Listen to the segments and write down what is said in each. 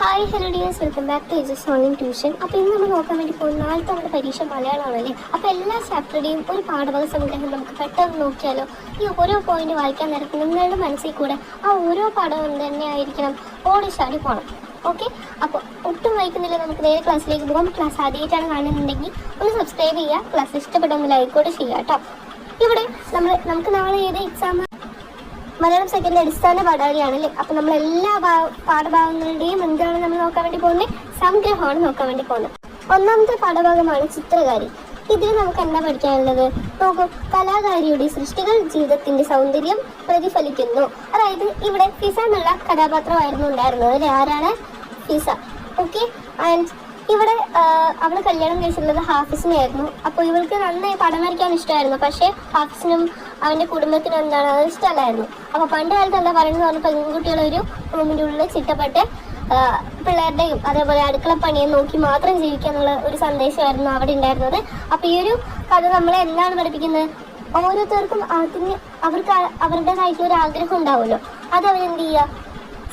Hi hello dears, welcome back to എജസ് online tuition. അപ്പോൾ ഇന്ന് നമ്മൾ നോക്കാൻ വേണ്ടി പോകുന്ന നാളത്തെ നമ്മുടെ പരീക്ഷ മലയാളമാണല്ലേ. അപ്പോൾ എല്ലാ ചാപ്റ്ററുടെയും ഒരു പാഠഭാഗ സംഗ്രഹം നമുക്ക് പെട്ടെന്ന് നോക്കിയാലോ. ഈ ഓരോ പോയിന്റ് വായിക്കാൻ നേരത്ത് നിങ്ങളുടെ മനസ്സിൽ കൂടെ ആ ഓരോ പാഠവും തന്നെ ആയിരിക്കണം ഓടിച്ചാടി പോകണം. ഓക്കെ, അപ്പോൾ ഒട്ടും വായിക്കുന്നില്ല, നമുക്ക് നേരെ ക്ലാസ്സിലേക്ക് പോകാം. ക്ലാസ് ആദ്യമായിട്ടാണ് കാണുന്നുണ്ടെങ്കിൽ ഒന്ന് സബ്സ്ക്രൈബ് ചെയ്യുക, ക്ലാസ് ഇഷ്ടപ്പെട്ടൊന്ന് ലൈക്കോട്ട് ചെയ്യുക കേട്ടോ. ഇവിടെ നമുക്ക് നാളെ ഏത് എക്സാം മലയാളം സെക്കൻഡ് അടിസ്ഥാന പാഠാവലിയാണല്ലേ. അപ്പോൾ നമ്മൾ എല്ലാ പാഠഭാഗങ്ങളുടെയും എന്താണ് നമ്മൾ നോക്കാൻ വേണ്ടി പോകുന്നത്? സംഗ്രഹമാണ് നോക്കാൻ വേണ്ടി പോകുന്നത്. ഒന്നാമത്തെ പാഠഭാഗമാണ് ചിത്രകാരി. ഇതിൽ നമുക്ക് എന്താ പഠിക്കാനുള്ളത്? നോക്കൂ, കലാകാരിയുടെ സൃഷ്ടികൾ ജീവിതത്തിന്റെ സൗന്ദര്യം പ്രതിഫലിക്കുന്നു. അതായത് ഇവിടെ ഫിസ എന്നുള്ള കഥാപാത്രമായിരുന്നു ഉണ്ടായിരുന്നത് അല്ലെ. ആരാണ്? ഫിസ. ഓക്കെ, ആൻഡ് ഇവിടെ അവള് കല്യാണം കഴിച്ചിട്ടുള്ളത് ഹാഫിസിനെയായിരുന്നു. അപ്പോൾ ഇവൾക്ക് നന്നായി പടം വരയ്ക്കാൻ ഇഷ്ടമായിരുന്നു. പക്ഷേ ഹാഫിസിനും അവൻ്റെ കുടുംബത്തിനും എന്താണ് അത് ഇഷ്ടമല്ലായിരുന്നു. അപ്പോൾ പണ്ട് കാലത്ത് എന്താ പറയുന്നത് പറഞ്ഞാൽ പെൺകുട്ടികളൊരു റൂമിൻ്റെ ഉള്ളിൽ ചിട്ടപ്പെട്ട് പിള്ളേരുടെയും അതേപോലെ അടുക്കളപ്പണിയെ നോക്കി മാത്രം ജീവിക്കുക എന്നുള്ള ഒരു സന്ദേശമായിരുന്നു അവിടെ ഉണ്ടായിരുന്നത്. അപ്പോൾ ഈ ഒരു കഥ നമ്മളെ എന്താണ് പഠിപ്പിക്കുന്നത്? ഓരോരുത്തർക്കും അവർക്ക് അവരുടേതായിട്ടുള്ള ഒരു ആഗ്രഹം ഉണ്ടാവുമല്ലോ, അത് അവരെന്ത് ചെയ്യുക,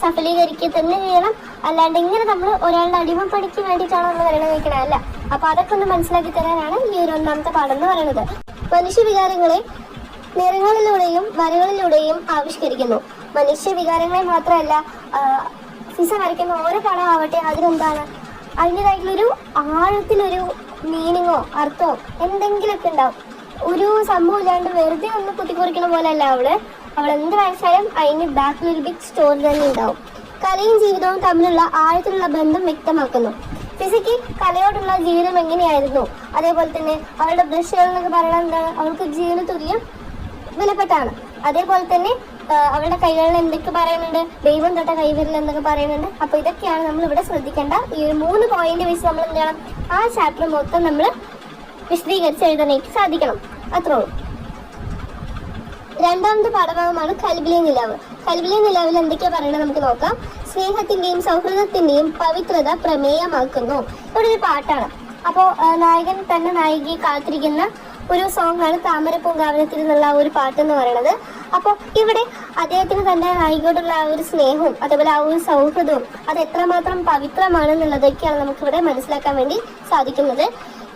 സഫലീകരിക്കുക തന്നെ ചെയ്യണം. അല്ലാണ്ട് ഇങ്ങനെ നമ്മൾ ഒരാളുടെ അടിമപ്പണിക്ക് വേണ്ടിയിട്ടാണ് നമ്മൾ കല്യാണം കഴിക്കണത് അല്ല. അപ്പോൾ അതൊക്കെ ഒന്ന് മനസ്സിലാക്കി തരാനാണ് ഈ ഒരു ഒന്നാമത്തെ പാഠം എന്ന് പറയുന്നത്. മനുഷ്യവികാരങ്ങളെ നിറങ്ങളിലൂടെയും വരകളിലൂടെയും ആവിഷ്കരിക്കുന്നു. മനുഷ്യവികാരങ്ങളെ മാത്രമല്ല, ഫിസ വരയ്ക്കുന്ന ഓരോ പടം ആവട്ടെ അതിനെന്താണ് അതിൻ്റെതായിട്ടുള്ളൊരു ആഴത്തിലൊരു മീനിങ്ങോ അർത്ഥമോ എന്തെങ്കിലുമൊക്കെ ഉണ്ടാവും. ഒരു സംഭവം ഇല്ലാണ്ട് വെറുതെ ഒന്ന് കുത്തിക്കുറിക്കണ പോലെ അല്ല അവൾ എന്ത് വരച്ചാലും അതിന് ബാക്കിലൊരു ബിഗ് സ്റ്റോറി തന്നെ ഉണ്ടാവും. കലയും ജീവിതവും തമ്മിലുള്ള ആഴത്തിലുള്ള ബന്ധം വ്യക്തമാക്കുന്നു. ഫിസയ്ക്ക് കലയോടുള്ള ജീവിതം എങ്ങനെയായിരുന്നു, അതേപോലെ തന്നെ അവളുടെ ബ്രഷുകൾ എന്നൊക്കെ പറയുന്നത് എന്താണ്, അവൾക്ക് ജീവന തുല്യം വിലപ്പെട്ടാണ്. അതേപോലെ തന്നെ അവളുടെ കൈകളിൽ എന്തൊക്കെ പറയുന്നുണ്ട്, ദൈവം തൊട്ട കൈവിരൽ എന്നൊക്കെ പറയുന്നുണ്ട്. അപ്പോൾ ഇതൊക്കെയാണ് നമ്മൾ ഇവിടെ ശ്രദ്ധിക്കേണ്ട. ഈ 3 പോയിന്റ് വെച്ച് നമ്മൾ എന്ത് ചെയ്യണം, ആ ചാപ്റ്റർ മൊത്തം നമ്മൾ വിശദീകരിച്ച് എഴുതാനായിട്ട് സാധിക്കണം. അത്രേ ഉള്ളൂ. രണ്ടാമത്തെ പാഠഭാഗമാണ് കൽബിലെ നിലാവ്. കൽബിലെ നിലാവിൽ എന്തൊക്കെയാ പറയുന്നത് നമുക്ക് നോക്കാം. സ്നേഹത്തിന്റെയും സൗഹൃദത്തിന്റെയും പവിത്രത പ്രമേയമാക്കുന്നു. ഇവിടെ ഒരു പാട്ടാണ്. അപ്പോൾ നായകൻ തന്നെ നായികയെ കാത്തിരിക്കുന്ന ഒരു സോങ് ആണ് താമര പൂങ്കാവനത്തിൽ എന്നുള്ള ഒരു പാട്ട് എന്ന് പറയുന്നത്. അപ്പോൾ ഇവിടെ അദ്ദേഹത്തിന് തന്റെ നായികയോടുള്ള ആ ഒരു സ്നേഹവും അതേപോലെ ആ ഒരു സൗഹൃദവും അത് എത്രമാത്രം പവിത്രമാണെന്നുള്ളതൊക്കെയാണ് നമുക്കിവിടെ മനസ്സിലാക്കാൻ വേണ്ടി സാധിക്കുന്നത്.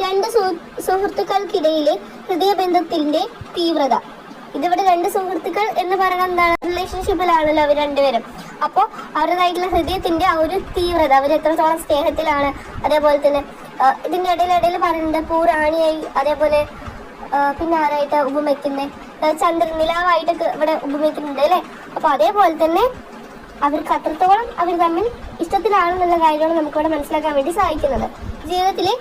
2 സുഹൃത്തുക്കൾക്കിടയിലെ ഹൃദയബന്ധത്തിന്റെ തീവ്രത. ഇതിവിടെ 2 സുഹൃത്തുക്കൾ എന്ന് പറയുന്നത് എന്താണ്, റിലേഷൻഷിപ്പിലാണല്ലോ അവർ രണ്ടുപേരും. അപ്പോൾ അവരുടേതായിട്ടുള്ള ഹൃദയത്തിന്റെ ആ ഒരു തീവ്രത, അവർ എത്രത്തോളം സ്നേഹത്തിലാണ്. അതേപോലെ തന്നെ ഇതിന്റെ ഇടയിൽ പറയുന്നുണ്ട് പൂറാണിയായി, അതേപോലെ പിന്നെ ആരായിട്ട് ഉപമിക്കുന്നത്, ചന്ദ്രൻ നിലാവായിട്ടൊക്കെ ഇവിടെ ഉപമിക്കുന്നുണ്ട് അല്ലേ. അപ്പോൾ അതേപോലെ തന്നെ അവർക്ക് അത്രത്തോളം അവർ തമ്മിൽ ഇഷ്ടത്തിലാണെന്നുള്ള കാര്യമാണ് നമുക്കിവിടെ മനസ്സിലാക്കാൻ വേണ്ടി സാധിക്കുന്നത്. ജീവിതത്തിലെ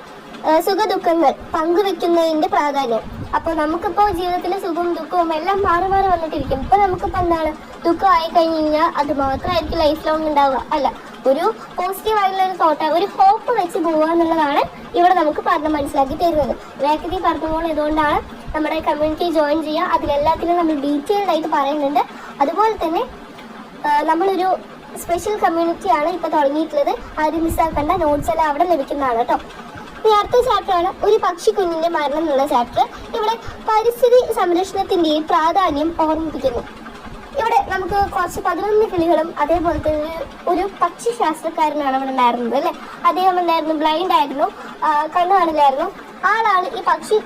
സുഖദുഃഖങ്ങൾ പങ്കുവെക്കുന്നതിന്റെ പ്രാധാന്യം. അപ്പോൾ നമുക്കിപ്പോൾ ജീവിതത്തിലെ സുഖവും ദുഃഖവും എല്ലാം മാറി മാറി വന്നിട്ടിരിക്കും. ഇപ്പൊ നമുക്കിപ്പോൾ എന്താണ്, ദുഃഖം ആയി കഴിഞ്ഞ് കഴിഞ്ഞാൽ അത് മാത്രമായിരിക്കും ലൈഫ് ലോങ് ഉണ്ടാവുക അല്ല. ഒരു പോസിറ്റീവ് ആയിട്ടുള്ള ഒരു തോട്ട്, ഒരു ഹോപ്പ് വെച്ച് പോവുക എന്നുള്ളതാണ് ഇവിടെ നമുക്ക് പറഞ്ഞ് മനസ്സിലാക്കി തരുന്നത്. വേഗത്തിൽ പറഞ്ഞുപോൾ ഇതുകൊണ്ടാണ് നമ്മുടെ കമ്മ്യൂണിറ്റി ജോയിൻ ചെയ്യുക. അതിലെല്ലാത്തിലും നമ്മൾ ഡീറ്റെയിൽഡ് ആയിട്ട് പറയുന്നുണ്ട്. അതുപോലെ തന്നെ നമ്മളൊരു സ്പെഷ്യൽ കമ്മ്യൂണിറ്റിയാണ് ഇപ്പൊ തുടങ്ങിയിട്ടുള്ളത്. ആരും മിസ്സാക്കേണ്ട, നോട്ട്സ് എല്ലാം അവിടെ ലഭിക്കുന്നതാണ് കേട്ടോ. ഈ അടുത്ത ചാപ്റ്ററാണ് ഒരു പക്ഷിക്കുഞ്ഞിന്റെ മരണം എന്നുള്ള ചാപ്റ്റർ. ഇവിടെ പരിസ്ഥിതി സംരക്ഷണത്തിന്റെയും പ്രാധാന്യം ഓർമ്മിപ്പിക്കുന്നു. ഇവിടെ നമുക്ക് കുറച്ച് 11 കിളികളും അതേപോലെ തന്നെ ഒരു പക്ഷി ശാസ്ത്രക്കാരനാണ് ഇവിടെ ഉണ്ടായിരുന്നത് അല്ലെ. അദ്ദേഹം ഉണ്ടായിരുന്നു, ബ്ലൈൻഡ് ആയിരുന്നു, കണ്ണു കാണില്ലായിരുന്നു. ആളാണ് ഈ പക്ഷി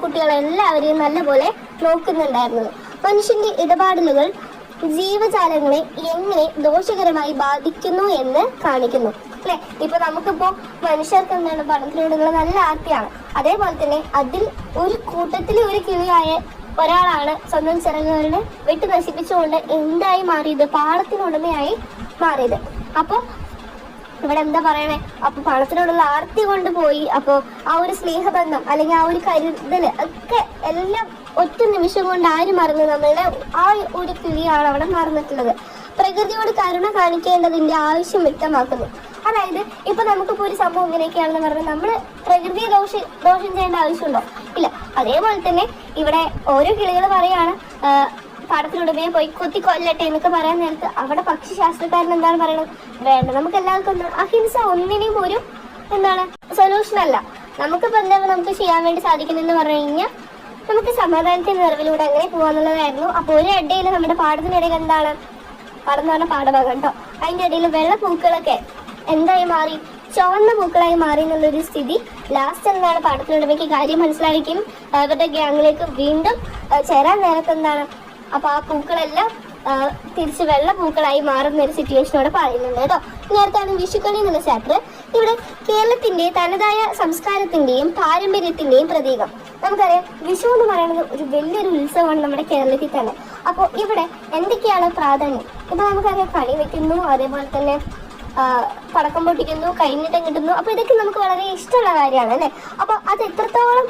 കുട്ടികളെല്ലാവരെയും നല്ലപോലെ നോക്കുന്നുണ്ടായിരുന്നത്. മനുഷ്യന്റെ ഇടപാടുകൾ ജീവജാലങ്ങളെ എങ്ങനെ ദോഷകരമായി ബാധിക്കുന്നു എന്ന് കാണിക്കുന്നു അല്ലെ. ഇപ്പൊ നമുക്കിപ്പോ മനുഷ്യർക്ക് എന്താണ്, പഠനത്തിനോടുള്ള നല്ല ആർത്തിയാണ്. അതേപോലെ തന്നെ അതിൽ ഒരു കൂട്ടത്തിലെ ഒരു കിളിയായ ഒരാളാണ് സ്വന്തം ചിറകുകളുടെ വെട്ടി നശിപ്പിച്ചുകൊണ്ട് എന്തായി മാറിയത്, പാടത്തിനുടമയായി മാറിയത്. അപ്പോൾ ഇവിടെ എന്താ പറയണേ, അപ്പൊ പണത്തിനോടുള്ള ആർത്തി കൊണ്ട് പോയി. അപ്പോൾ ആ ഒരു സ്നേഹബന്ധം അല്ലെങ്കിൽ ആ ഒരു കരുതല് ഒക്കെ എല്ലാം ഒറ്റ നിമിഷം കൊണ്ട് ആര് മറന്നു, നമ്മളുടെ ആ ഒരു കിളിയാണ് അവിടെ മറന്നിട്ടുള്ളത്. പ്രകൃതിയോട് കരുണ കാണിക്കേണ്ടതിന്റെ ആവശ്യം വ്യക്തമാക്കുന്നു. അതായത് ഇപ്പൊ നമുക്കിപ്പോ ഒരു സംഭവം ഇങ്ങനെയൊക്കെയാണെന്ന് പറഞ്ഞാൽ നമ്മൾ പ്രകൃതിയെ ദോഷം ചെയ്യേണ്ട ആവശ്യമുണ്ടോ? ഇല്ല. അതേപോലെ തന്നെ ഇവിടെ ഓരോ കിളികൾ പറയാണ് പാടത്തിനുടമയെ പോയി കൊത്തി കൊല്ലട്ടെ എന്നൊക്കെ പറയാൻ നേരത്ത് അവിടെ പക്ഷി ശാസ്ത്രക്കാരൻ എന്താണ് പറയുന്നത്, വേണ്ട, നമുക്ക് എല്ലാവർക്കും എന്താണ് അഹിംസ ഒന്നിനെയും ഒരു എന്താണ് സൊല്യൂഷൻ അല്ല. നമുക്കിപ്പോൾ എന്താണ് നമുക്ക് ചെയ്യാൻ വേണ്ടി സാധിക്കുന്നതെന്ന് പറഞ്ഞു കഴിഞ്ഞാൽ നമുക്ക് സമാധാനത്തിന്റെ നിറവിലൂടെ അങ്ങനെ പോകാന്നുള്ളതായിരുന്നു. അപ്പോൾ ഒരു ഇടയിൽ നമ്മുടെ പാടത്തിനിടയിൽ എന്താണ്, പാടം എന്ന് പറഞ്ഞ പാഠഭാഗം കേട്ടോ, അതിൻ്റെ ഇടയിൽ വെള്ളപ്പൂക്കളൊക്കെ എന്തായി മാറി? ചുവന്ന പൂക്കളായി മാറി എന്നുള്ളൊരു സ്ഥിതി. ലാസ്റ്റ് എന്താണ് പാഠത്തിലുടമയ്ക്ക് കാര്യം മനസ്സിലായിരിക്കും. അവരുടെ ഗ്യാങ്ങിലേക്ക് വീണ്ടും ചേരാൻ നേരത്തെ എന്താണ്, അപ്പൊ ആ പൂക്കളെല്ലാം തിരിച്ച് വെള്ള പൂക്കളായി മാറുന്ന ഒരു സിറ്റുവേഷനോടെ പറയുന്നുണ്ട് കേട്ടോ. ഇനി അടുത്താണ് വിഷുക്കണി എന്നുള്ള ചാപ്റ്റർ. ഇവിടെ കേരളത്തിന്റെ തനതായ സംസ്കാരത്തിന്റെയും പാരമ്പര്യത്തിന്റെയും പ്രതീകം. നമുക്കറിയാം വിഷു എന്ന് പറയുന്നത് ഒരു വലിയൊരു ഉത്സവമാണ് നമ്മുടെ കേരളത്തിൽ തന്നെ. അപ്പോൾ ഇവിടെ എന്തൊക്കെയാണ് പ്രാധാന്യം? ഇപ്പൊ നമുക്കറിയാം കണി വെക്കുന്നു, അതേപോലെ തന്നെ പടക്കം പൊട്ടിക്കുന്നു, കൈനീട്ടം കിട്ടുന്നു. അപ്പൊ ഇതൊക്കെ നമുക്ക് വളരെ ഇഷ്ടമുള്ള കാര്യമാണ് അല്ലേ. അപ്പൊ അത് എത്രത്തോളം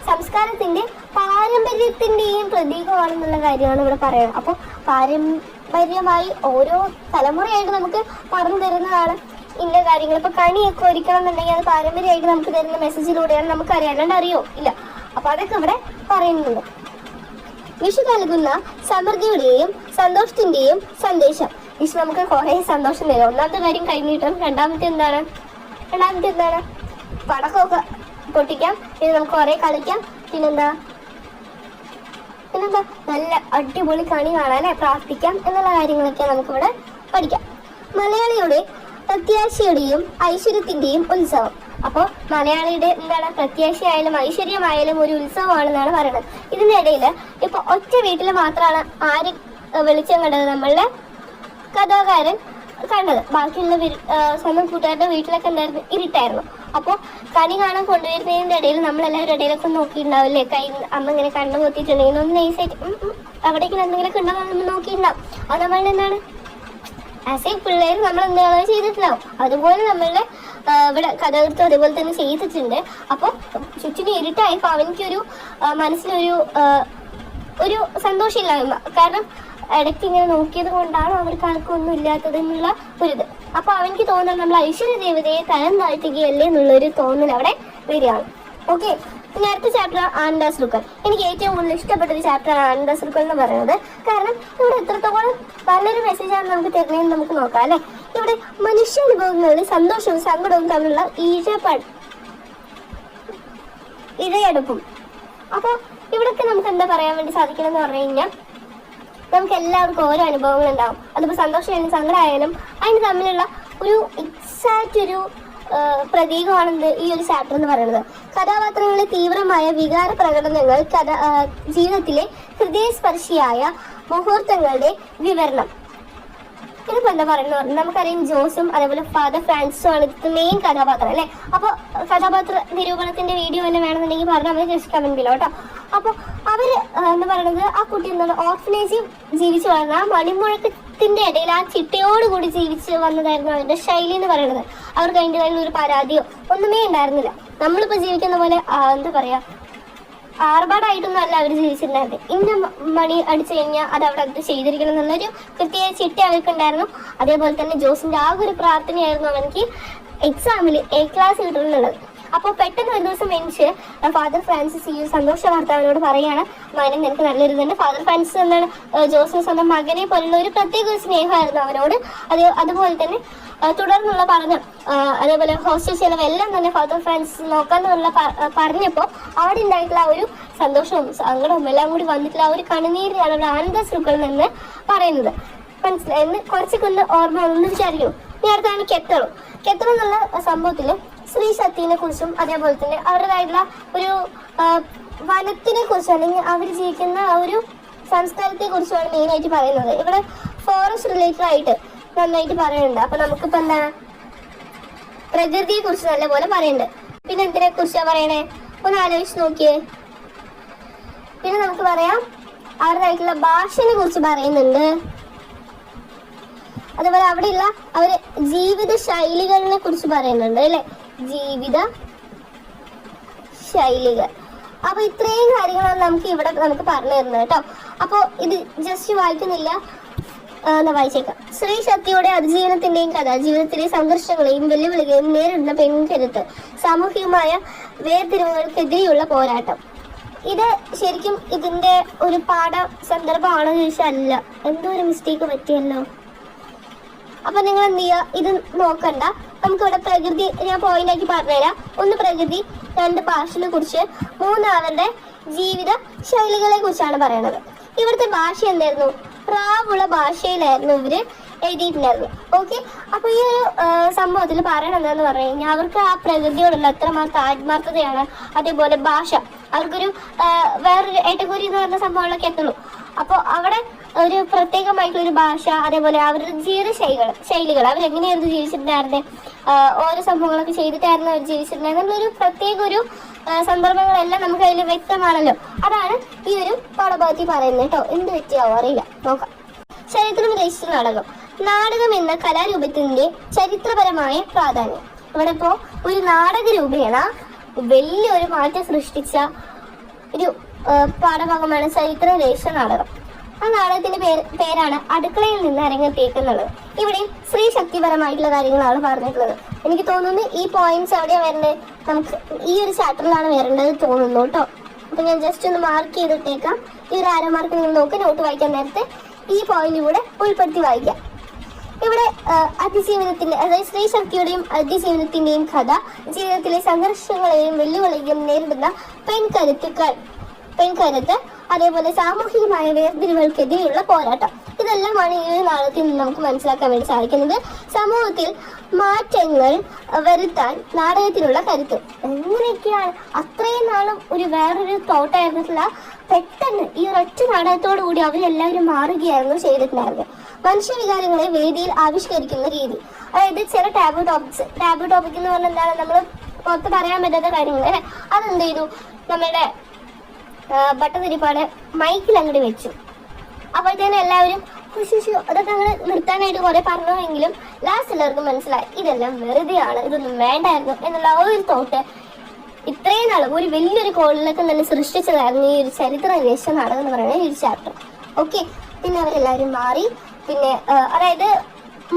സംസ്കാരത്തിന്റെ പാരമ്പര്യത്തിന്റെയും പ്രതീകമാണെന്നുള്ള കാര്യമാണ് ഇവിടെ പറയുന്നത്. അപ്പോൾ പാരമ്പര്യമായി ഓരോ തലമുറയായിട്ട് നമുക്ക് പറഞ്ഞു തരുന്നതാണ് ഇന്ന കാര്യങ്ങൾ. ഇപ്പൊ കണിയൊക്കെ ഒരുക്കണം എന്നുണ്ടെങ്കിൽ അത് പാരമ്പര്യമായിട്ട് നമുക്ക് തരുന്ന മെസ്സേജിലൂടെയാണ് നമുക്കറിയാം, അല്ലാണ്ട് അറിയോ ഇല്ല. അപ്പൊ അതൊക്കെ ഇവിടെ പറയുന്നുണ്ട്. വിഷു നൽകുന്ന സമൃദ്ധിയുടെയും സന്തോഷത്തിന്റെയും സന്ദേശം. വിഷു നമുക്ക് കുറെ സന്തോഷം തരും. ഒന്നാമത്തെ കാര്യം കൈനീട്ടം, രണ്ടാമത്തെ എന്താണ് പടക്കമൊക്കെ പൊട്ടിക്കാം, പിന്നെ നമുക്ക് കുറെ കളിക്കാം, പിന്നെന്താ നല്ല അടിപൊളി കണി കാണാൻ പ്രാർത്ഥിക്കാം എന്നുള്ള കാര്യങ്ങളൊക്കെ നമുക്കിവിടെ പഠിക്കാം. മലയാളിയുടെ പ്രത്യാശയുടെയും ഐശ്വര്യത്തിന്റെയും ഉത്സവം. അപ്പോൾ മലയാളിയുടെ എന്താണ് പ്രത്യാശയായാലും ഐശ്വര്യമായാലും ഒരു ഉത്സവമാണെന്നാണ് പറയുന്നത്. ഇതിന്റെ ഇടയിൽ ഇപ്പൊ ഒറ്റ വീട്ടിൽ മാത്രമാണ് ആര് വെളിച്ചം കണ്ടത്? നമ്മളുടെ കഥാകാരൻ കണ്ടത്. ബാക്കിയുള്ള സ്വന്തം കൂട്ടുകാരുടെ വീട്ടിലൊക്കെ എന്തായിരുന്നു? ഇരുട്ടായിരുന്നു. അപ്പോൾ കണി കാണാൻ കൊണ്ടുവരുന്നതിന്റെ ഇടയിൽ നമ്മളെല്ലാവരും ഇടയിലൊക്കെ നോക്കിയിട്ടുണ്ടാവില്ലേ, അമ്മ ഇങ്ങനെ കണ്ണു പൊത്തിയിട്ടുണ്ടെങ്കിൽ ഒന്ന് നൈസായിട്ട് അവിടേക്ക് എന്തെങ്കിലുമൊക്കെ ഉണ്ടോ നമ്മൾ നോക്കിയിട്ടുണ്ടാവും. അത് നമ്മളുടെ എന്താണ് ആസ് എ പിള്ളേർ നമ്മൾ എന്താണോ ചെയ്തിട്ടുണ്ടാവും. അതുപോലെ നമ്മളുടെ ഇവിടെ കഥാകൃത്ത് അതുപോലെ തന്നെ ചെയ്തിട്ടുണ്ട്. അപ്പോൾ ചുറ്റിനും ഇരുട്ടായപ്പോൾ അവനിക്കൊരു മനസ്സിലൊരു സന്തോഷമില്ലായ്മ. കാരണം ഇടയ്ക്ക് ഇങ്ങനെ നോക്കിയത് കൊണ്ടാണ് അവർക്ക് ആർക്കൊന്നും ഇല്ലാത്തത് എന്നുള്ള ഒരിത്. അപ്പൊ അവനിക്ക് തോന്നുന്നത് നമ്മൾ ഐശ്വര്യ ദേവതയെ തരം താഴ്ത്തുകയല്ലേ എന്നുള്ളൊരു തോന്നൽ അവിടെ വരികയാണ്. ഓക്കെ, ഇനി അടുത്ത ചാപ്റ്റർ ആനന്ദാസ് റുക്കൽ. എനിക്ക് ഏറ്റവും കൂടുതൽ ഇഷ്ടപ്പെട്ട ഒരു ചാപ്റ്ററാണ് ആനന്ദാസ് റുക്കൽ എന്ന് പറയുന്നത്. കാരണം ഇവിടെ എത്രത്തോളം നല്ലൊരു മെസ്സേജാണ് നമുക്ക് തരുന്നതെന്ന് നമുക്ക് നോക്കാം അല്ലെ. ഇവിടെ മനുഷ്യാനുഭവങ്ങളിൽ സന്തോഷവും സങ്കടവും തമ്മിലുള്ള ഇഴയടുപ്പും. അപ്പൊ ഇവിടൊക്കെ നമുക്ക് എന്താ പറയാൻ വേണ്ടി സാധിക്കണം എന്ന് പറഞ്ഞു കഴിഞ്ഞാൽ, നമുക്ക് എല്ലാവർക്കും ഓരോ അനുഭവങ്ങൾ ഉണ്ടാവും. അതിപ്പോൾ സന്തോഷമായാലും സങ്കടമായാലും അതിന് തമ്മിലുള്ള ഒരു എക്സാക്റ്റ് ഒരു പ്രതീകമാണെന്ന് ഈ ഒരു ചാപ്റ്റർ എന്ന് പറയുന്നത്. കഥാപാത്രങ്ങളിലെ തീവ്രമായ വികാര പ്രകടനങ്ങൾ, ജീവിതത്തിലെ ഹൃദയസ്പർശിയായ മുഹൂർത്തങ്ങളുടെ വിവരണം. ഇതിപ്പോ എന്താ പറയുന്നത്? നമുക്കറിയാം ജോസും അതേപോലെ ഫാദർ ഫ്രാൻസിസും ആണ് ഇത് മെയിൻ കഥാപാത്രം അല്ലെ. അപ്പോൾ കഥാപാത്ര നിരൂപണത്തിന്റെ വീഡിയോ തന്നെ വേണമെന്നുണ്ടെങ്കിൽ പറഞ്ഞാൽ മതി, ജസ്റ്റ് കമന്റ് ചെയ്യലോ കേട്ടോ. അപ്പോൾ അവര് എന്താ പറയുന്നത്, ആ കുട്ടി എന്താണ് ഓർഫനേജിൽ ജീവിച്ചു വളർന്ന മണിമുഴക്കത്തിന്റെ ഇടയിൽ ആ ചിട്ടയോടുകൂടി ജീവിച്ച് വന്നതായിരുന്നു അവരുടെ ശൈലി എന്ന് പറയുന്നത്. അവർക്ക് അതിൻ്റെതായുള്ള ഒരു പരാതിയോ ഒന്നുമേ ഉണ്ടായിരുന്നില്ല. നമ്മളിപ്പോ ജീവിക്കുന്ന പോലെ എന്താ പറയാ ആർഭാടായിട്ടൊന്നും അല്ല അവർ ജീവിച്ചിട്ടുണ്ടായിരുന്നത്. ഇന്ന മണി അടിച്ചു കഴിഞ്ഞാൽ അത് അവിടെ അത് ചെയ്തിരിക്കണം എന്നുള്ളൊരു കൃത്യമായ ചിട്ട അവർക്കുണ്ടായിരുന്നു. അതേപോലെ തന്നെ ജോസിന്റെ ആ ഒരു പ്രാർത്ഥനയായിരുന്നു അവനക്ക് എക്സാമിൽ A ക്ലാസ് കിട്ടുന്നുള്ളത്. അപ്പോൾ പെട്ടെന്ന് ഒരു ദിവസം എനിക്ക് ഫാദർ ഫ്രാൻസിസ് ഈ സന്തോഷ വാർത്ത അവനോട് പറയുകയാണ്, മകനെ നിനക്ക് നല്ലൊരു ഇതുണ്ട്. ഫാദർ ഫ്രാൻസിസ് എന്താണ് ജോസിന് സ്വന്തം മകനെ പോലുള്ള ഒരു പ്രത്യേക ഒരു സ്നേഹമായിരുന്നു അവനോട്. അതുപോലെ തന്നെ തുടർന്നുള്ള പഠനം അതേപോലെ ഹോസ്റ്റൽ ചെലവ് എല്ലാം തന്നെ ഫാദർ ഫ്രാൻസിസ് നോക്കാന്നുള്ള പറഞ്ഞപ്പോൾ അവിടെ ഉണ്ടായിട്ടുള്ള ആ ഒരു സന്തോഷവും സങ്കടവും എല്ലാം കൂടി വന്നിട്ടുള്ള ആ ഒരു കണ്ണുനീരിലാണ് അവിടെ ആനന്ദാസ് റുക്കൽ എന്ന് പറയുന്നത്. മനസ്സിലായെന്ന് കുറച്ചൊക്കെ ഒന്ന് ഓർമ്മ ഒന്ന് വിചാരിക്കും. ഇനി അടുത്താണ് കെത്തളം. കെത്തളം എന്നുള്ള സംഭവത്തിൽ ശ്രീ സത്യനെ കുറിച്ചും അതേപോലെ തന്നെ അവരുടേതായിട്ടുള്ള ഒരു വനത്തിനെ കുറിച്ചും അല്ലെങ്കിൽ അവർ ജീവിക്കുന്ന ആ ഒരു സംസ്കാരത്തെ കുറിച്ചുമാണ് മെയിനായിട്ട് പറയുന്നത്. ഇവിടെ ഫോറസ്റ്റ് റിലേറ്റഡ് ആയിട്ട് നന്നായിട്ട് പറയുന്നുണ്ട്. അപ്പൊ നമുക്കിപ്പോ എന്താണ് പ്രകൃതിയെ കുറിച്ച് നല്ലപോലെ പറയുന്നുണ്ട്. പിന്നെ എന്തിനെ കുറിച്ചാ പറയണേ ഒന്ന് ആലോചിച്ച് നോക്കിയേ. പിന്നെ നമുക്ക് പറയാം അവരുടേതായിട്ടുള്ള ഭാഷയെ കുറിച്ച് പറയുന്നുണ്ട്. അതുപോലെ അവിടെയുള്ള അവര് ജീവിത ശൈലികളെ കുറിച്ച് പറയുന്നുണ്ട് അല്ലെ, ജീവിത ശൈലികൾ. അപ്പൊ ഇത്രയും കാര്യങ്ങളാണ് നമുക്ക് ഇവിടെ നമുക്ക് പറഞ്ഞു തരുന്നത് കേട്ടോ. അപ്പൊ ഇത് ജസ്റ്റ് വായിക്കുന്നില്ല, വായിച്ചേക്കാം. ശ്രീ ശക്തിയുടെ അതിജീവനത്തിന്റെയും കഥ, ജീവിതത്തിലെ സംഘർഷങ്ങളെയും വെല്ലുവിളികളെയും നേരിടുന്ന പെൺകരുത്ത്, സാമൂഹികമായ വേർതിരിവുകൾക്കെതിരെയുള്ള പോരാട്ടം. ഇത് ശരിക്കും ഇതിന്റെ ഒരു പാഠ സന്ദർഭമാണെന്ന് ചോദിച്ചാൽ അല്ല, എന്തോ ഒരു മിസ്റ്റേക്ക് പറ്റിയല്ലോ. അപ്പൊ നിങ്ങൾ എന്ത് ചെയ്യുക, ഇത് നോക്കണ്ട. നമുക്കിവിടെ പ്രകൃതി ഞാൻ പോയിന്റ് ആക്കി പറഞ്ഞുതരാം. ഒന്ന് പ്രകൃതി, രണ്ട് ഭാഷയെ കുറിച്ച്, മൂന്ന് അവരുടെ ജീവിത ശൈലികളെ കുറിച്ചാണ് പറയുന്നത്. ഇവിടുത്തെ ഭാഷ എന്തായിരുന്നു? റാവുള്ള ഭാഷയിലായിരുന്നു ഇവര് എഴുതിയിട്ടുണ്ടായിരുന്നു. ഓക്കെ, അപ്പൊ ഈ ഒരു സംഭവത്തിൽ പറയണത് എന്താന്ന് പറഞ്ഞു കഴിഞ്ഞാൽ അവർക്ക് ആ പ്രകൃതിയോടുള്ള എത്രമാത്രം ആത്മാർത്ഥതയാണ്. അതേപോലെ ഭാഷ അവർക്കൊരു വേറൊരു ഏട്ടക്കൂരി എന്ന് പറഞ്ഞ സംഭവങ്ങളൊക്കെ എത്തുന്നു. അപ്പോൾ അവിടെ ഒരു പ്രത്യേകമായിട്ടുള്ള ഒരു ഭാഷ, അതേപോലെ അവരുടെ ജീവിത ശൈലികൾ അവരെങ്ങനെയായിരുന്നു ജീവിച്ചിട്ടുണ്ടായിരുന്നത്, ഓരോ സംഭവങ്ങളൊക്കെ ചെയ്തിട്ടായിരുന്നു അവർ ജീവിച്ചിട്ടുണ്ടായിരുന്നത് ഒരു പ്രത്യേക ഒരു സന്ദർഭങ്ങളെല്ലാം നമുക്ക് അതിൽ വ്യക്തമാണല്ലോ. അതാണ് ഈ ഒരു പാഠഭാഗത്തിൽ പറയുന്നത് കേട്ടോ. എന്ത് വ്യക്തിയാവോ അറിയില്ല, നോക്കാം. ചരിത്രം രചിച്ച നാടകം. നാടകം എന്ന കലാരൂപത്തിന്റെ ചരിത്രപരമായ പ്രാധാന്യം. ഇവിടെ ഇപ്പോ ഒരു നാടക രൂപേണ വലിയൊരു മാറ്റം സൃഷ്ടിച്ച ഒരു പാഠഭാഗമാണ് ചരിത്രം രചിച്ച നാടകം. ആ നാടകത്തിന്റെ പേരാണ് അടുക്കളയിൽ നിന്ന് അരങ്ങത്തേക്കുന്നുള്ളത്. ഇവിടെ സ്ത്രീ ശക്തിപരമായിട്ടുള്ള കാര്യങ്ങളാണ് പറഞ്ഞിട്ടുള്ളത്. എനിക്ക് തോന്നുന്നു ഈ പോയിന്റ്സ് എവിടെയാ വരേണ്ടത്, നമുക്ക് ഈ ഒരു ചാപ്റ്ററിലാണ് വരേണ്ടത് തോന്നുന്നു കേട്ടോ. അപ്പൊ ഞാൻ ജസ്റ്റ് ഒന്ന് മാർക്ക് ചെയ്തിട്ടേക്കാം. ഈ ഒരു ആരോ മാർക്ക് നിങ്ങൾ നോക്കി നോട്ട് വായിക്കാൻ നേരത്തെ ഈ പോയിന്റ് കൂടെ ഉൾപ്പെടുത്തി വായിക്കാം. ഇവിടെ അതിജീവനത്തിന്റെ, അതായത് സ്ത്രീ ശക്തിയുടെയും അതിജീവനത്തിന്റെയും കഥ, ജീവിതത്തിലെ സംഘർഷങ്ങളെയും വെല്ലുവിളിയും നേരിടുന്ന പെൺകരുത്ത്, അതേപോലെ സാമൂഹികമായ വേർതിരിവുകൾക്കെതിരെയുള്ള പോരാട്ടം, ഇതെല്ലാമാണ് ഈ ഒരു നാടകത്തിൽ നിന്ന് നമുക്ക് മനസ്സിലാക്കാൻ വേണ്ടി സാധിക്കുന്നത്. സമൂഹത്തിൽ മാറ്റങ്ങൾ വരുത്താൻ നാടകത്തിനുള്ള കരുത്ത്. എങ്ങനെയൊക്കെയാണ് അത്രയും നാളും ഒരു വേറൊരു തോട്ടായിരുന്നിട്ടുള്ള പെട്ടെന്ന് ഈ ഒരൊറ്റ നാടകത്തോടു കൂടി അവരെല്ലാവരും മാറുകയായിരുന്നു ചെയ്തിട്ടുണ്ടായിരുന്നത്. മനുഷ്യവികാരങ്ങളെ വേദിയിൽ ആവിഷ്കരിക്കുന്ന രീതി, അതായത് ചില ടാബു ടോപ്പിക് എന്ന് പറഞ്ഞാൽ എന്താണ്, നമ്മൾ പുറത്ത് പറയാൻ പറ്റാത്ത കാര്യങ്ങൾ അല്ലെ, അതെന്ത് ചെയ്തു നമ്മളുടെ ഭട്ടതിരിപ്പാട് മൈക്കിൽ അങ്ങോട്ട് വെച്ചു. അപ്പോഴത്തേനും എല്ലാവരും അതൊക്കെ അങ്ങ് നിർത്താനായിട്ട് കുറെ പറഞ്ഞെങ്കിലും ലാസ്റ്റ് എല്ലാവർക്കും മനസ്സിലായി ഇതെല്ലാം വെറുതെയാണ്, ഇതൊന്നും വേണ്ടായിരുന്നു എന്നുള്ള ഒരു തോട്ട് ഇത്രയും നാളും ഒരു വലിയൊരു കോളിലൊക്കെ തന്നെ സൃഷ്ടിച്ചതായിരുന്നു ഈ ഒരു ചരിത്ര രചിച്ച നാടകം എന്ന് പറയുന്ന ഈ ഒരു ചാപ്റ്റർ. ഓക്കെ, പിന്നെ അവരെല്ലാവരും മാറി. പിന്നെ അതായത്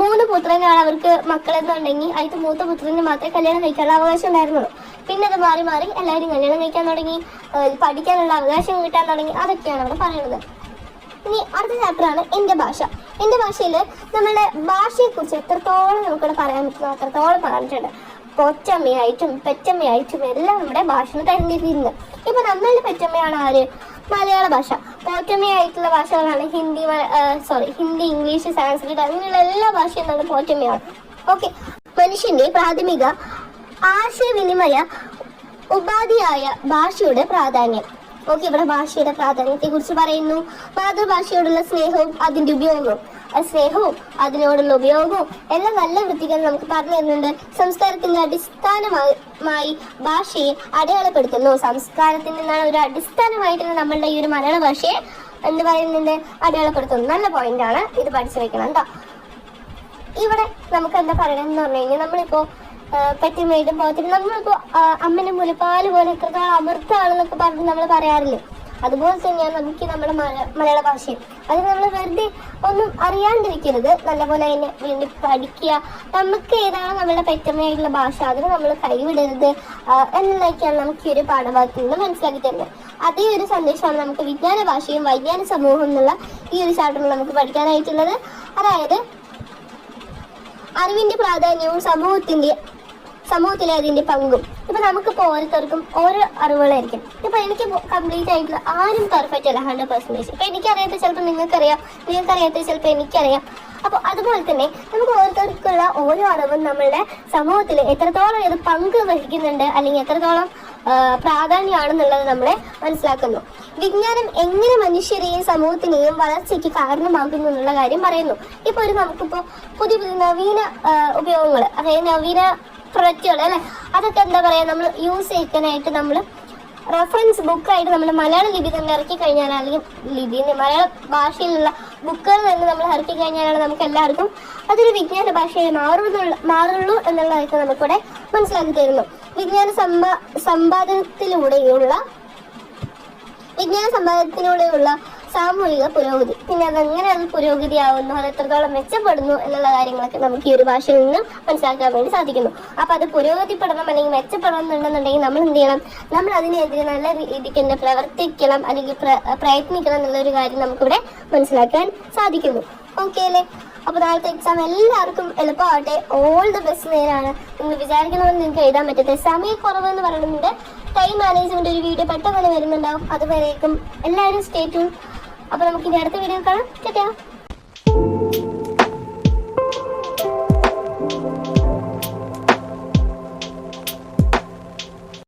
3 പുത്രനാണ് അവർക്ക് മക്കളെന്നുണ്ടെങ്കിൽ അതിൽ മൂത്ത പുത്രന് മാത്രമേ കല്യാണം കഴിക്കാനുള്ള അവകാശം ഉണ്ടായിരുന്നുള്ളൂ. പിന്നെ അത് മാറി മാറി എല്ലാവരും കല്യാണം കഴിക്കാൻ തുടങ്ങി, പഠിക്കാനുള്ള അവകാശം കിട്ടാൻ തുടങ്ങി. അതൊക്കെയാണ് അവിടെ പറയുന്നത്. ഇനി അടുത്ത ചാപ്റ്ററാണ് എൻ്റെ ഭാഷ. എൻ്റെ ഭാഷയിൽ നമ്മളുടെ ഭാഷയെക്കുറിച്ച് എത്രത്തോളം നമുക്കിവിടെ പറയാൻ പറ്റുന്നു അത്രത്തോളം പറഞ്ഞിട്ടുണ്ട്. പൊറ്റമ്മയായിട്ടും പെറ്റമ്മയായിട്ടും എല്ലാം നമ്മുടെ ഭാഷയിൽ തരംതിരിക്കുന്നത്. ഇപ്പൊ നമ്മളുടെ പെറ്റമ്മയാണ് ആര്? മലയാള ഭാഷ. പോറ്റമ്മയായിട്ടുള്ള ഭാഷകളാണ് ഹിന്ദി, ഇംഗ്ലീഷ്, സാൻസ്ക്രിറ്റ് അങ്ങനെയുള്ള എല്ലാ ഭാഷയും നമ്മുടെ പോറ്റമ്മയാണ്. ഓക്കെ, മനുഷ്യന്റെ പ്രാഥമിക ആശയവിനിമയ ഉപാധിയായ ഭാഷയുടെ പ്രാധാന്യം. ഓക്കെ, ഇവിടെ ഭാഷയുടെ പ്രാധാന്യത്തെ കുറിച്ച് പറയുന്നു. മാതൃഭാഷയോടുള്ള സ്നേഹവും അതിന്റെ ഉപയോഗവും, അതിനോടുള്ള ഉപയോഗവും എല്ലാം നല്ല വൃത്തികൾ നമുക്ക് പറഞ്ഞു തരുന്നുണ്ട്. സംസ്കാരത്തിന്റെ അടിസ്ഥാനമായി ഭാഷയെ അടയാളപ്പെടുത്തുന്നു. സംസ്കാരത്തിൽ നിന്നാണ് ഒരു അടിസ്ഥാനമായിട്ടുള്ള നമ്മളുടെ ഈ ഒരു മലയാള ഭാഷയെ എന്ത് പറയുന്നുണ്ട്, അടയാളപ്പെടുത്തുന്നു. നല്ല പോയിന്റ് ആണ്, ഇത് പഠിച്ചു വെക്കണം കേട്ടോ. ഇവിടെ നമുക്ക് എന്താ പറയണമെന്ന് പറഞ്ഞു കഴിഞ്ഞാൽ നമ്മളിപ്പോ പെറ്റമ്മയായിട്ടും പോകത്തില്ല, നമ്മളിപ്പോ അമ്മന്റെ മുലപ്പാല് പോലെ എത്രത്തോളം അമൃതാണെന്നൊക്കെ പറഞ്ഞ് നമ്മൾ പറയാറില്ലേ, അതുപോലെ തന്നെയാണ് നമുക്ക് നമ്മുടെ മലയാള ഭാഷയും. അത് നമ്മൾ വെറുതെ ഒന്നും അറിയാണ്ടിരിക്കരുത്, നല്ലപോലെ അതിനെ വേണ്ടി പഠിക്കുക. നമുക്ക് ഏതാണ് നമ്മളുടെ പെറ്റമ്മയായിട്ടുള്ള ഭാഷ അതിന് നമ്മൾ കൈവിടരുത് എന്നൊക്കെയാണ് നമുക്ക് ഈ ഒരു പാഠഭാഗത്തിൽ നിന്ന് മനസ്സിലാക്കി തരുന്നത്. അതേ ഒരു സന്ദേശമാണ് നമുക്ക് വിജ്ഞാന ഭാഷയും വൈജ്ഞാനിക സമൂഹം എന്നുള്ള ഈ ഒരു ചാപ്റ്ററിൽ നമുക്ക് പഠിക്കാനായിട്ടുള്ളത്. അതായത് അറിവിന്റെ പ്രാധാന്യവും സമൂഹത്തിലെ അതിന്റെ പങ്കും. ഇപ്പൊ നമുക്കിപ്പോൾ ഓരോരുത്തർക്കും ഓരോ അറിവുകളായിരിക്കും. ഇപ്പൊ എനിക്ക് കംപ്ലീറ്റ് ആയിട്ടുള്ള ആരും പെർഫെക്റ്റ് അല്ല 100%. ഇപ്പൊ എനിക്കറിയാത്ത ചിലപ്പോൾ നിങ്ങൾക്കറിയാം, നിങ്ങൾക്കറിയാത്ത ചിലപ്പോൾ എനിക്കറിയാം. അപ്പോൾ അതുപോലെ തന്നെ നമുക്ക് ഓരോരുത്തർക്കുള്ള ഓരോ അറിവും നമ്മളുടെ സമൂഹത്തിൽ എത്രത്തോളം ഇത് പങ്ക് വഹിക്കുന്നുണ്ട് അല്ലെങ്കിൽ എത്രത്തോളം പ്രാധാന്യമാണെന്നുള്ളത് നമ്മളെ മനസ്സിലാക്കുന്നു. വിജ്ഞാനം എങ്ങനെ മനുഷ്യരെയും സമൂഹത്തിനെയും വളർച്ചയ്ക്ക് കാരണമാകുന്നു എന്നുള്ള കാര്യം പറയുന്നു. ഇപ്പൊ നമുക്കിപ്പോ പുതിയ നവീന ഉപയോഗങ്ങൾ, അതായത് നവീന പ്രൊഡക്റ്റുകൾ അല്ലെ, അതൊക്കെ എന്താ പറയാ നമ്മൾ യൂസ് ചെയ്യാനായിട്ട് നമ്മൾ റെഫറൻസ് ബുക്കായിട്ട് നമ്മൾ മലയാള ലിപി തന്നെ ഇറക്കി കഴിഞ്ഞാൽ, അല്ലെങ്കിൽ മലയാള ഭാഷയിലുള്ള ബുക്കുകൾ തന്നെ നമ്മൾ ഇറക്കി കഴിഞ്ഞാലാണ് നമുക്ക് എല്ലാവർക്കും അതൊരു വിജ്ഞാന ഭാഷയായി മാറുള്ളൂ എന്നുള്ളതൊക്കെ നമുക്കിവിടെ മനസ്സിലാക്കി തരുന്നു. വിജ്ഞാന സമ്പാദനത്തിലൂടെയുള്ള സാമൂഹിക പുരോഗതി, പിന്നെ അതെങ്ങനെ അത് പുരോഗതിയാവുന്നു, അത് എത്രത്തോളം മെച്ചപ്പെടുന്നു എന്നുള്ള കാര്യങ്ങളൊക്കെ നമുക്ക് ഈ ഒരു ഭാഷയിൽ നിന്ന് മനസ്സിലാക്കാൻ വേണ്ടി സാധിക്കുന്നു. അപ്പൊ അത് പുരോഗതിപ്പെടണം അല്ലെങ്കിൽ മെച്ചപ്പെടണം എന്നുണ്ടെന്നുണ്ടെങ്കിൽ നമ്മൾ എന്ത് ചെയ്യണം, നമ്മൾ അതിനെതിരെ നല്ല രീതിക്ക് തന്നെ പ്രവർത്തിക്കണം അല്ലെങ്കിൽ പ്രയത്നിക്കണം എന്നുള്ളൊരു കാര്യം നമുക്കിവിടെ മനസ്സിലാക്കാൻ സാധിക്കുന്നു. ഓക്കെ അല്ലേ? അപ്പൊ നാളത്തെ എക്സാം എല്ലാവർക്കും എളുപ്പമാവട്ടെ. All the best. നേരാണ് നിങ്ങൾ വിചാരിക്കണമെന്ന് നിങ്ങൾക്ക് എഴുതാൻ പറ്റത്തെ സമയക്കുറവ് എന്ന് പറയുന്നത്. ടൈം മാനേജ്മെന്റ് ഒരു വീഡിയോ പെട്ടെന്ന് തന്നെ വരുന്നുണ്ടാവും. അതുവരേക്കും എല്ലാവരും സ്റ്റേ ട്യൂൺ. അപ്പൊ നമുക്ക് ഇനി അടുത്ത വീഡിയോ കാണാം. ടാറ്റാ.